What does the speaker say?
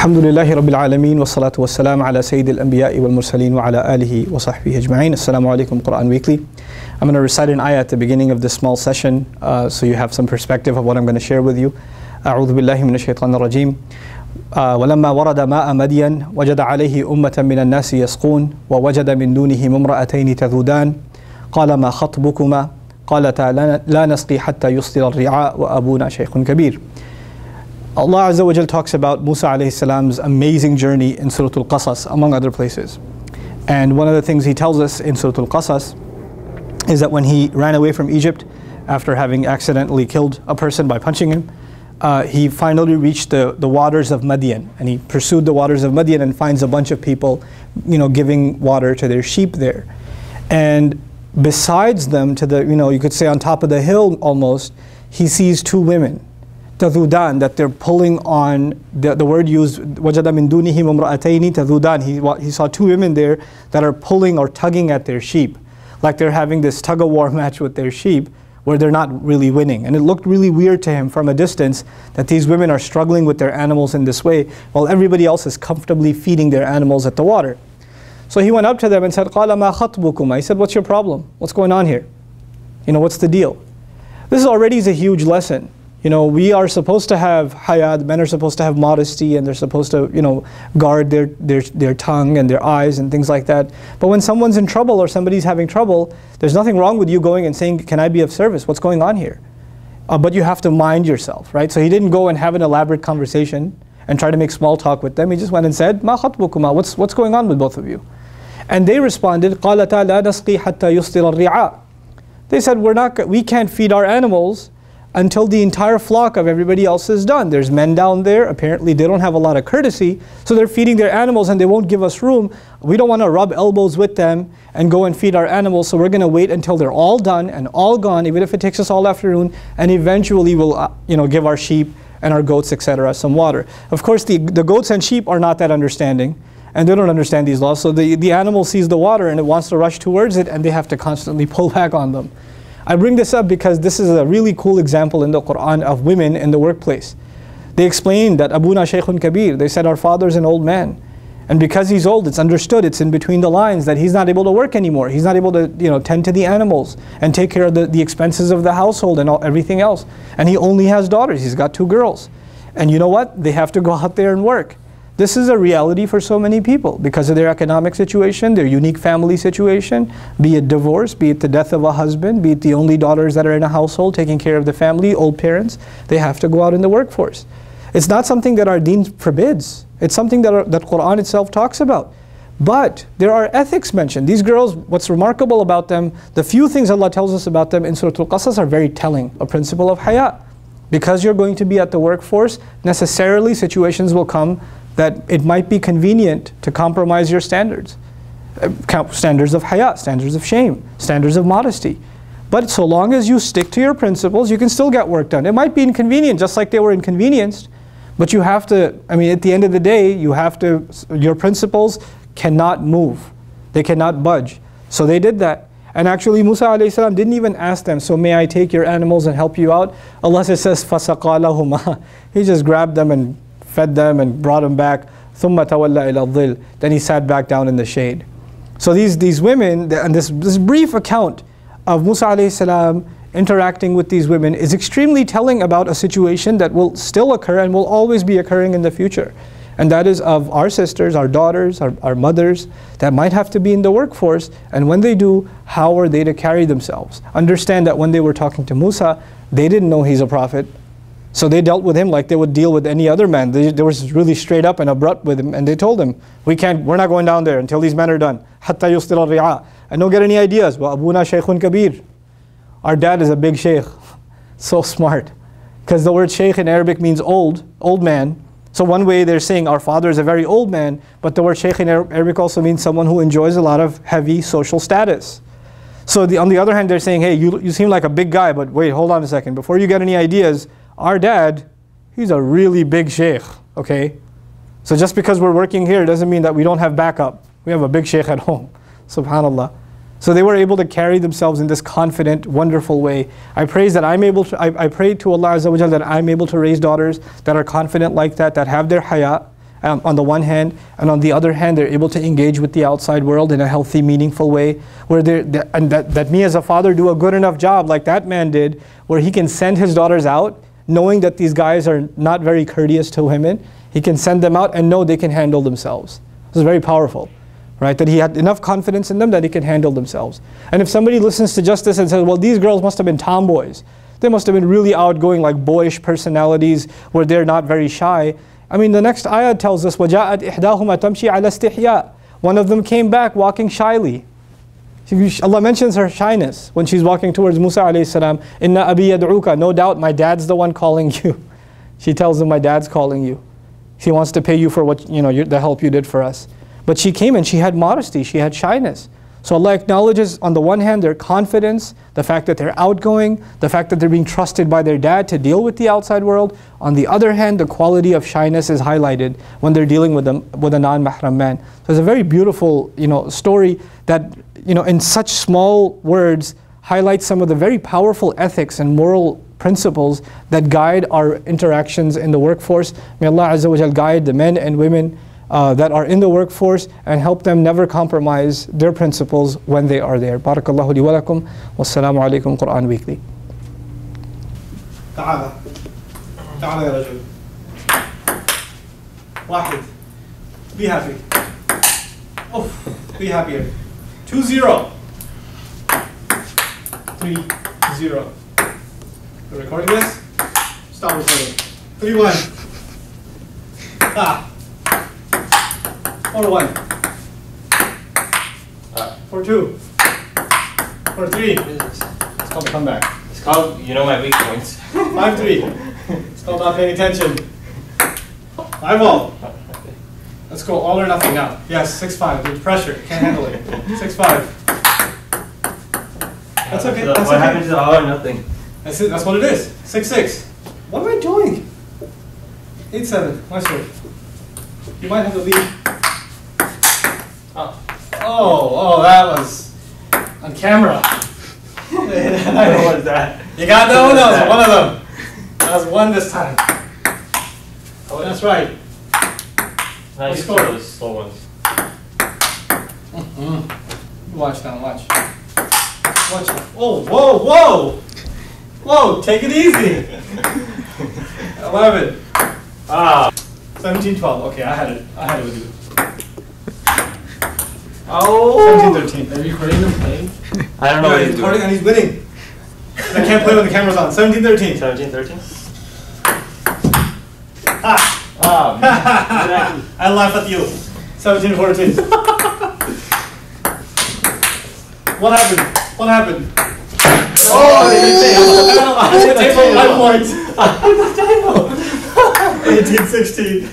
Alhamdulillahi Rabbil Alameen wa salatu wa salam ala Sayyidil Anbiya'i wal Mursaleen wa ala alihi wa sahbihi ajma'in. Assalamu alaikum Quran Weekly. I'm going to recite an ayah at the beginning of this small session so you have some perspective of what I'm going to share with you. أعوذ بالله من الشيطان الرجيم. ولما ورد ماء مدين وجد عليه أمة من الناس يسقون ووجد من دونهم امرأتين تذودان قال ما خطبكما قالتا لا نسقي حتى يصدر الرعاء وأبونا شيخ كبير. Allah Azza wa Jal talks about Musa alayhi salam's amazing journey in Surah Al-Qasas, among other places. And one of the things he tells us in Surah Al-Qasas is that when he ran away from Egypt after having accidentally killed a person by punching him, he finally reached the waters of Madian, and he pursued the waters of Madian and finds a bunch of people, giving water to their sheep there. And besides them, to the, you could say on top of the hill almost, he sees two women, تذودان, that they're pulling on, the word used, وَجَدَ مِن دُونِهِمْ امْرَأَتَيْنِ تَذُودَانِ. He saw two women there that are pulling or tugging at their sheep, like they're having this tug-of-war match with their sheep, where they're not really winning. And it looked really weird to him from a distance that these women are struggling with their animals in this way, while everybody else is comfortably feeding their animals at the water. So he went up to them and said, قَالَ مَا خَطْبُكُمَا. He said, what's your problem? What's going on here? What's the deal? This already is a huge lesson. We are supposed to have hayat, men are supposed to have modesty, and they're supposed to, guard their tongue and their eyes and things like that. But when someone's in trouble or somebody's having trouble, there's nothing wrong with you going and saying, can I be of service? What's going on here? But you have to mind yourself, right? So he didn't go and have an elaborate conversation and try to make small talk with them. He just went and said, مَا خَطْبُكُمَا, what's going on with both of you? And they responded, قَالَتَا لَا نَسْقِي حَتَّى يُصْدِرَ الرِّعَاء. They said, we can't feed our animals until the entire flock of everybody else is done. There's men down there, apparently they don't have a lot of courtesy, so they're feeding their animals and they won't give us room. We don't want to rub elbows with them and go and feed our animals, so we're going to wait until they're all done and all gone, even if it takes us all afternoon, and eventually we'll give our sheep and our goats, etc., some water. Of course, the goats and sheep are not that understanding, and they don't understand these laws, so the animal sees the water and it wants to rush towards it, and they have to constantly pull back on them. I bring this up because this is a really cool example in the Quran of women in the workplace. They explained that Abuna Shaykhun Kabir, they said our father's an old man. And because he's old, it's understood, it's in between the lines that he's not able to work anymore. He's not able to tend to the animals and take care of the expenses of the household and everything else. And he only has daughters, he's got two girls. And you know what? They have to go out there and work. This is a reality for so many people because of their economic situation, their unique family situation, be it divorce, be it the death of a husband, be it the only daughters that are in a household taking care of the family, old parents. They have to go out in the workforce. It's not something that our deen forbids. It's something that Quran itself talks about. But there are ethics mentioned. These girls, what's remarkable about them, the few things Allah tells us about them in Surah Al-Qasas are very telling, a principle of hayat. Because you're going to be at the workforce, necessarily situations will come that it might be convenient to compromise your standards. Standards of hayat, standards of shame, standards of modesty. But so long as you stick to your principles, you can still get work done. It might be inconvenient, just like they were inconvenienced, but you have to, at the end of the day, your principles cannot move. They cannot budge. So they did that. And actually Musa alayhi salam didn't even ask them, so may I take your animals and help you out? Allah says, فَسَقَى لَهُمَا. He just grabbed them and fed them and brought them back. ثُمَّ تَوَلَّى إِلَى الظِّلِّ. Then he sat back down in the shade. So these women, and this brief account of Musa alayhi salam interacting with these women is extremely telling about a situation that will still occur and will always be occurring in the future. And that is of our sisters, our daughters, our mothers that might have to be in the workforce, and when they do, how are they to carry themselves? Understand that when they were talking to Musa, they didn't know he's a prophet. So they dealt with him like they would deal with any other man. They were really straight up and abrupt with him, and they told him, we're not going down there until these men are done. حَتَّى يُصْدِرَ الرِّعَاء. And don't get any ideas. وَأَبُونَا شَيْخٌ كَبِيرٌ. Our dad is a big sheikh. So smart. Because the word sheikh in Arabic means old man. So one way they're saying our father is a very old man, but the word sheikh in Arabic also means someone who enjoys a lot of heavy social status. So on the other hand, they're saying, hey, you seem like a big guy, but wait, hold on a second. Before you get any ideas, our dad, he's a really big sheikh, okay? So just because we're working here doesn't mean that we don't have backup. We have a big sheikh at home, subhanallah. So they were able to carry themselves in this confident, wonderful way. I pray to Allah Azza wa Jal that I'm able to raise daughters that are confident like that have their hayat, on the one hand, and on the other hand, they're able to engage with the outside world in a healthy, meaningful way, where and that me as a father do a good enough job like that man did, where he can send his daughters out, knowing that these guys are not very courteous to women. He can send them out and know they can handle themselves. This is very powerful, right? That he had enough confidence in them that they can handle themselves. And if somebody listens to just this and says, well, these girls must have been tomboys, they must have been really outgoing, like boyish personalities, where they're not very shy. I mean, the next ayah tells us, وَجَاءَتْ إِحْدَاهُمَا تَمْشِي عَلَى اسْتِحْيَاءٍ. One of them came back walking shyly. Allah mentions her shyness when she's walking towards Musa alayhi salam. Inna abi yad'uka. No doubt my dad's the one calling you. She tells him, my dad's calling you. He wants to pay you for what, the help you did for us. But she came and she had modesty, she had shyness. So Allah acknowledges on the one hand their confidence, the fact that they're outgoing, the fact that they're being trusted by their dad to deal with the outside world. On the other hand, the quality of shyness is highlighted when they're dealing with a non-mahram man. So it's a very beautiful story that in such small words highlights some of the very powerful ethics and moral principles that guide our interactions in the workforce. May Allah Azza wa Jal guide the men and women that are in the workforce and help them never compromise their principles when they are there. Barakallahu li wa lakum. Wassalamu alaikum. Quran Weekly. تعال تعال يا رجل. واحد. Be happy. Oh, be happier. 2-0. 3-0. You're recording this? Stop recording. 3-1. 4-1. 4-2. 4-3. It's called a comeback. It's called, my weak points. 5-3. It's called not paying attention. 5-all. Let's go all or nothing now. Yes, 6-5. There's pressure. Can't handle it. 6-5. That's okay. That's what happened to the all or nothing? That's it. That's what it is. 6-6. What am I doing? 8-7. My serve. You might have to leave. Oh, that was on camera. What was that? You got that one? That was one of them. That was one this time. That's right. Nice score. Those slow ones. Watch now, watch. Watch now. Oh, whoa. Whoa, take it easy. 11. 17-12. Okay, I had it with you. Oh. 17-13. Are you recording them playing? I don't know what he's recording doing. and he's winning. I can't play when the camera's on. 17-13. 17-13? I laugh at you. 17-14. What happened? Oh, they didn't say. I didn't say. 1 point. 18-16.